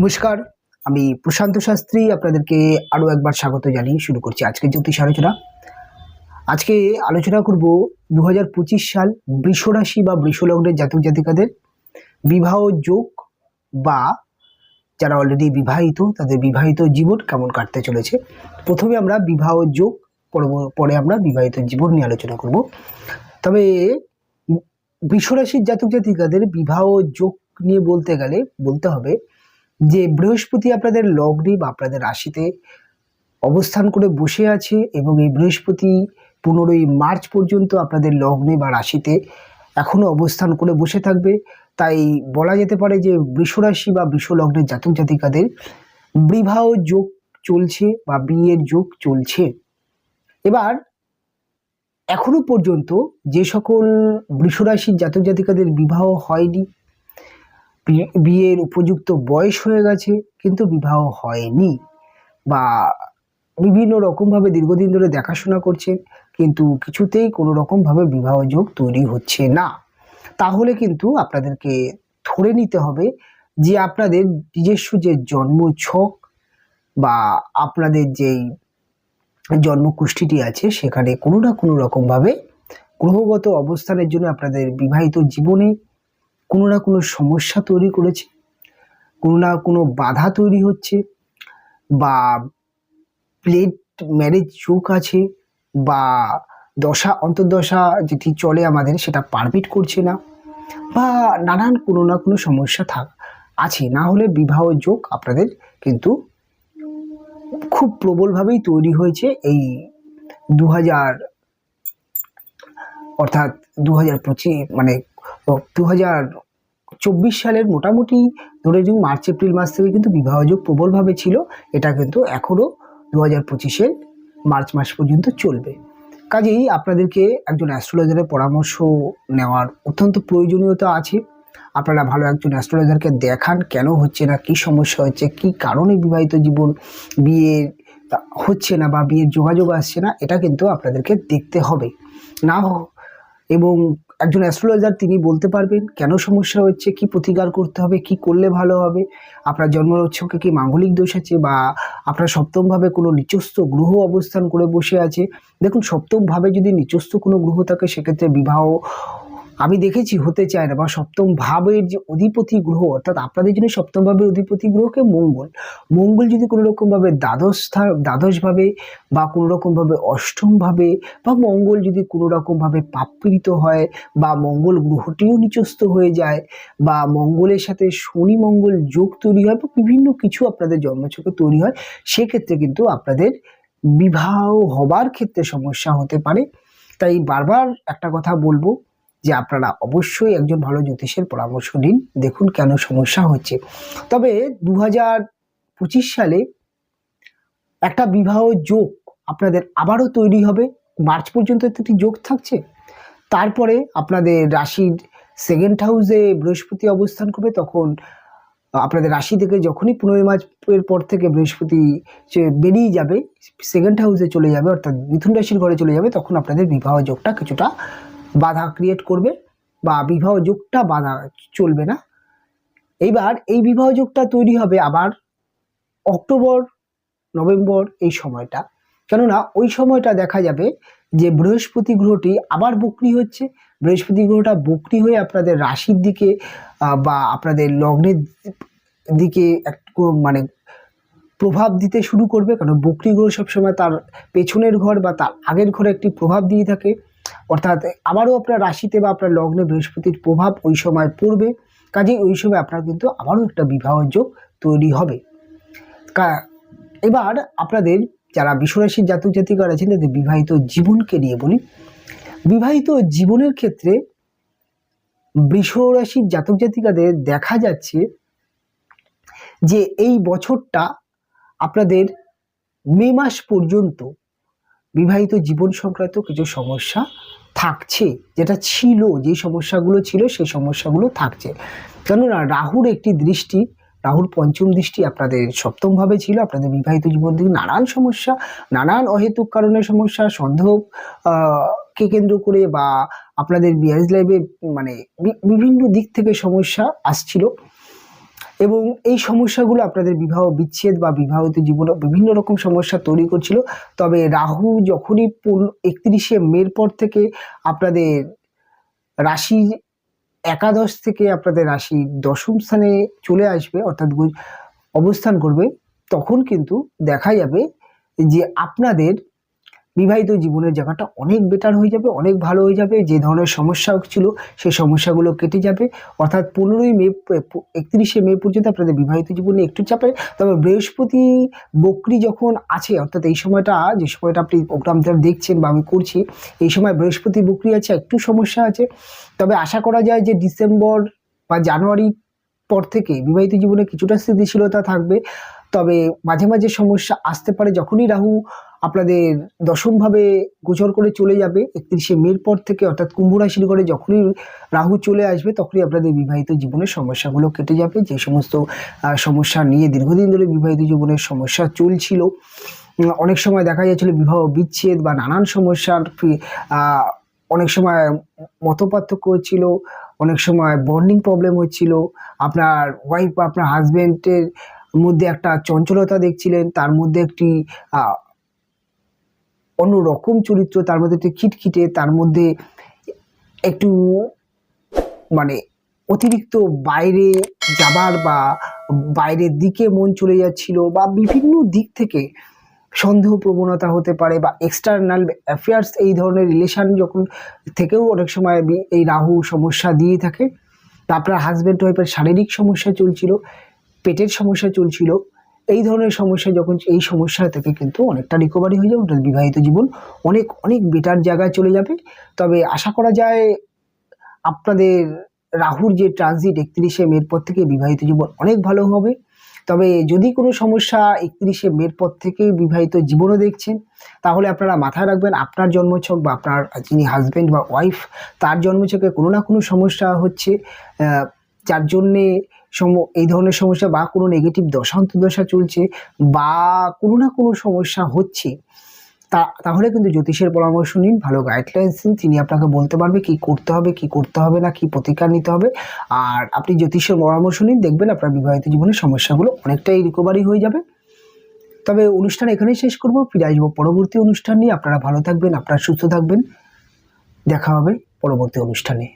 নমস্কার, আমি প্রশান্ত শাস্ত্রী আপনাদেরকে আরও একবার স্বাগত জানিয়ে শুরু করছি আজকের জ্যোতিষ আলোচনা। আজকে আলোচনা করব 2025 সাল বৃষ রাশি বা বৃষ লগ্নের জাতক জাতিকাদের বিবাহ যোগ বা যারা অলরেডি বিবাহিত তাদের বিবাহিত জীবন কেমন কাটতে চলেছে। প্রথমে আমরা বিবাহ যোগ, পরে আমরা বিবাহিত জীবন নিয়ে আলোচনা করব। তবে বৃষ রাশির জাতক জাতিকাদের বিবাহ যোগ নিয়ে বলতে গেলে বলতে হবে যে বৃহস্পতি আপনাদের লগ্নে বা আপনাদের রাশিতে অবস্থান করে বসে আছে এবং এই বৃহস্পতি 15ই মার্চ পর্যন্ত আপনাদের লগ্নে বা রাশিতে এখনো অবস্থান করে বসে থাকবে। তাই বলা যেতে পারে যে বৃষ রাশি বা বৃষ লগ্নের জাতক জাতিকাদের বিবাহ যোগ চলছে বা বিয়ের যোগ চলছে। এবার এখনো পর্যন্ত যে সকল বৃষ রাশির জাতক জাতিকাদের বিবাহ হয়নি, বিয়ের উপযুক্ত বয়স হয়ে গেছে কিন্তু বিবাহ হয়নি, বা বিভিন্ন রকমভাবে দীর্ঘদিন ধরে দেখাশোনা করছেন কিন্তু কিছুতেই কোনো রকমভাবে বিবাহ যোগ তৈরি হচ্ছে না, তাহলে কিন্তু আপনাদেরকে ধরে নিতে হবে যে আপনাদের নিজস্ব যে জন্ম ছক বা আপনাদের যেই জন্মকুষ্ঠিটি আছে সেখানে কোনো না কোনো রকমভাবে গ্রহগত অবস্থানের জন্য আপনাদের বিবাহিত জীবনে কোনো না কোনো সমস্যা তৈরি করেছে, কোনো না কোনো বাধা তৈরি হচ্ছে, বা প্লেট ম্যারেজ যোগ আছে, বা দশা অন্তর্দশা যেটি চলে আমাদের সেটা পারমিট করছে না, বা নানান কোনো না কোনো সমস্যা আছে। না হলে বিবাহ যোগ আপনাদের কিন্তু খুব প্রবলভাবেই তৈরি হয়েছে এই 2024 সালের মোটামুটি ধরে নিন মার্চ এপ্রিল মাস থেকে কিন্তু বিবাহ যোগ প্রবলভাবে ছিল। এটা কিন্তু এখনও 2025 মার্চ মাস পর্যন্ত চলবে। কাজেই আপনাদেরকে একজন অ্যাস্ট্রোলজারের পরামর্শ নেওয়ার অত্যন্ত প্রয়োজনীয়তা আছে। আপনারা ভালো একজন অ্যাস্ট্রোলজারকে দেখান, কেন হচ্ছে না, কি সমস্যা হচ্ছে, কি কারণে বিবাহিত জীবন বিয়ে হচ্ছে না বা বিয়ের যোগাযোগ আসছে না, এটা কিন্তু আপনাদেরকে দেখতে হবে না। এবং একজন অ্যাস্ট্রোলজার তিনি বলতে পারবেন কেন সমস্যা হচ্ছে, কি প্রতিকার করতে হবে, কি করলে ভালো হবে, আপনার জন্মছকে কি মাঙ্গলিক দোষ আছে, বা আপনার সপ্তমভাবে কোনো নিচস্থ গ্রহ অবস্থান করে বসে আছে। দেখুন, সপ্তমভাবে যদি নিচস্থ কোনো গ্রহ থাকে সেক্ষেত্রে বিবাহ আমি দেখেছি হতে চায় না, বা সপ্তম ভাবের যে অধিপতি গ্রহ অর্থাৎ আপনাদের জন্য সপ্তম ভাবের অধিপতি গ্রহকে মঙ্গল যদি কোনো রকমভাবে দ্বাদশভাবে বা কোনো রকমভাবে অষ্টমভাবে, বা মঙ্গল যদি কোনো রকমভাবে পাপপীড়িত হয়, বা মঙ্গল গ্রহটিও নিচস্থ হয়ে যায়, বা মঙ্গলের সাথে শনি মঙ্গল যোগ তৈরি হয়, বা বিভিন্ন কিছু আপনাদের জন্মছকে তৈরি হয়, সেক্ষেত্রে কিন্তু আপনাদের বিবাহ হবার ক্ষেত্রে সমস্যা হতে পারে। তাই বারবার একটা কথা বলবো যে আপনারা অবশ্যই একজন ভালো জ্যোতিষের পরামর্শ নিন, দেখুন কেন সমস্যা হচ্ছে। তবে 2025 সালে একটা বিবাহ যোগ আপনাদের আবারও তৈরি হবে। মার্চ পর্যন্ত একটি যোগ থাকছে, তারপরে আপনাদের রাশির সেকেন্ড হাউসে বৃহস্পতি অবস্থান করবে। তখন আপনাদের রাশি থেকে যখনই 15 মার্চের পর থেকে বৃহস্পতি বেরিয়ে যাবে, সেকেন্ড হাউসে চলে যাবে অর্থাৎ মিথুন রাশির ঘরে চলে যাবে, তখন আপনাদের বিবাহ যোগটা কিছুটা বাধা ক্রিয়েট করবে, বা বিবাহ যোগটা বাধা চলবে না। এইবার এই বিবাহ যোগটা তৈরি হবে আবার অক্টোবর নভেম্বর এই সময়টা, কেননা ওই সময়টা দেখা যাবে যে বৃহস্পতি গ্রহটি আবার বক্রি হচ্ছে। বৃহস্পতি গ্রহটা বক্রি হয়ে আপনাদের রাশির দিকে বা আপনাদের লগ্নের দিকে মানে প্রভাব দিতে শুরু করবে, কারণ বক্রি গ্রহ সবসময় তার পেছনের ঘর বা তার আগের ঘরে একটি প্রভাব দিয়ে থাকে, অর্থাৎ আবারও আপনার রাশিতে বা আপনার লগ্নে বৃহস্পতির প্রভাব ওই সময় পড়বে। কাজেই ওই সময় আপনার কিন্তু আবারও একটা বিবাহ যোগ তৈরি হবে। এবার আপনাদের যারা বৃষ রাশির জাতক জাতিকারা আছেন তাদের বিবাহিত জীবনকে নিয়ে বলি। বিবাহিত জীবনের ক্ষেত্রে বৃষ রাশির জাতক জাতিকাদের দেখা যাচ্ছে যে এই বছরটা আপনাদের মে মাস পর্যন্ত বিবাহিত জীবন সংক্রান্ত কিছু সমস্যা থাকছে, যেটা ছিল, যে সমস্যাগুলো ছিল সেই সমস্যাগুলো থাকছে। কেননা রাহুর একটি দৃষ্টি, রাহুর পঞ্চম দৃষ্টি আপনাদের সপ্তম ভাবে ছিল। আপনাদের বিবাহিত জীবন থেকে নানান সমস্যা, নানান অহেতুক কারণে সমস্যা, সন্দেহ কে কেন্দ্র করে বা আপনাদের ম্যারেজ লাইফে মানে বিভিন্ন দিক থেকে সমস্যা আসছিল। এবং এই সমস্যাগুলো আপনাদের বিবাহ বিচ্ছেদ বা বিবাহিত জীবনে বিভিন্ন রকম সমস্যা তৈরি করছিল। তবে রাহু যখনই 31শে মের পর থেকে আপনাদের রাশির একাদশ থেকে আপনাদের রাশির দশম স্থানে চলে আসবে, অর্থাৎ অবস্থান করবে, তখন কিন্তু দেখা যাবে যে আপনাদের বিবাহিত জীবনের জায়গাটা অনেক বেটার হয়ে যাবে, অনেক ভালো হয়ে যাবে। যে ধরনের সমস্যা ছিল সেই সমস্যাগুলো কেটে যাবে। অর্থাৎ 31শে মে পর্যন্ত আপনাদের বিবাহিত জীবনে একটু চাপে। তবে বৃহস্পতি বক্রি যখন আছে, অর্থাৎ এই সময়টা, যে সময়টা আপনি প্রোগ্রামটা দেখছেন বা আমি করছি, এই সময় বৃহস্পতি বক্রি আছে, একটু সমস্যা আছে। তবে আশা করা যায় যে ডিসেম্বর বা জানুয়ারি পর থেকে বিবাহিত জীবনে কিছুটা স্থিতিশীলতা থাকবে। তবে মাঝে মাঝে সমস্যা আসতে পারে। যখনই রাহু আপনাদের দশমভাবে গোচর করে চলে যাবে 31শে মের পর থেকে, অর্থাৎ কুম্ভ রাশির ঘরে যখনই রাহু চলে আসবে, তখনই আপনাদের বিবাহিত জীবনের সমস্যাগুলো কেটে যাবে। যে সমস্ত সমস্যা নিয়ে দীর্ঘদিন ধরে বিবাহিত জীবনের সমস্যা চলছিল, অনেক সময় দেখা যাচ্ছিল বিবাহ বিচ্ছেদ বা নানান সমস্যার, অনেক সময় মতপার্থক্য হচ্ছিল, অনেক সময় বন্ডিং প্রবলেম হচ্ছিল, আপনার ওয়াইফ বা আপনার হাজব্যান্ডের মধ্যে একটা চঞ্চলতা দেখছিলেন, তার মধ্যে একটি অন্যরকম চরিত্র, তার মধ্যে একটু খিটখিটে, তার মধ্যে একটু মানে অতিরিক্ত বাইরে যাবার বা বাইরের দিকে মন চলে যাচ্ছিল, বা বিভিন্ন দিক থেকে সন্দেহ প্রবণতা হতে পারে, বা এক্সটার্নাল অ্যাফেয়ার্স, এই ধরনের রিলেশন যখন থেকেও অনেক সময় এই রাহু সমস্যা দিয়ে থাকে। তা আপনার হাজব্যান্ড ওয়াইফের শারীরিক সমস্যা চলছিল, পেটের সমস্যা চলছিল, এই ধরনের সমস্যা যখন, এই সমস্যা থেকে কিন্তু অনেকটা রিকভারি হয়ে যাবে, বিবাহিত জীবন অনেক অনেক বেটার জায়গায় চলে যাবে। তবে আশা করা যায় আপনাদের রাহুর যে ট্রানজিট 31শে মের পর থেকে বিবাহিত জীবন অনেক ভালো হবে। তবে যদি কোনো সমস্যা 31শে মের পর থেকে বিবাহিত জীবনও দেখছেন, তাহলে আপনারা মাথায় রাখবেন আপনার জন্মছক বা আপনার যিনি হাজব্যান্ড বা ওয়াইফ, তার জন্মছকে কোনো না কোনো সমস্যা হচ্ছে, যার জন্যে এই ধরনের সমস্যা, বা কোনো নেগেটিভ দশা অন্তর্দশা চলছে, বা কোনো না কোনো সমস্যা হচ্ছে। তাহলে কিন্তু জ্যোতিষের পরামর্শ নিন, ভালো গাইডলাইন্স নিন, তিনি আপনাকে বলতে পারবে কি করতে হবে, কি করতে হবে না, কি প্রতিকার নিতে হবে। আর আপনি জ্যোতিষের পরামর্শ নিন, দেখবেন আপনার বিবাহিত জীবনের সমস্যাগুলো অনেকটাই রিকভারি হয়ে যাবে। তবে অনুষ্ঠান এখানেই শেষ করব, ফিরে আসবো পরবর্তী অনুষ্ঠান নিয়ে। আপনারা ভালো থাকবেন, আপনারা সুস্থ থাকবেন, দেখা হবে পরবর্তী অনুষ্ঠানে।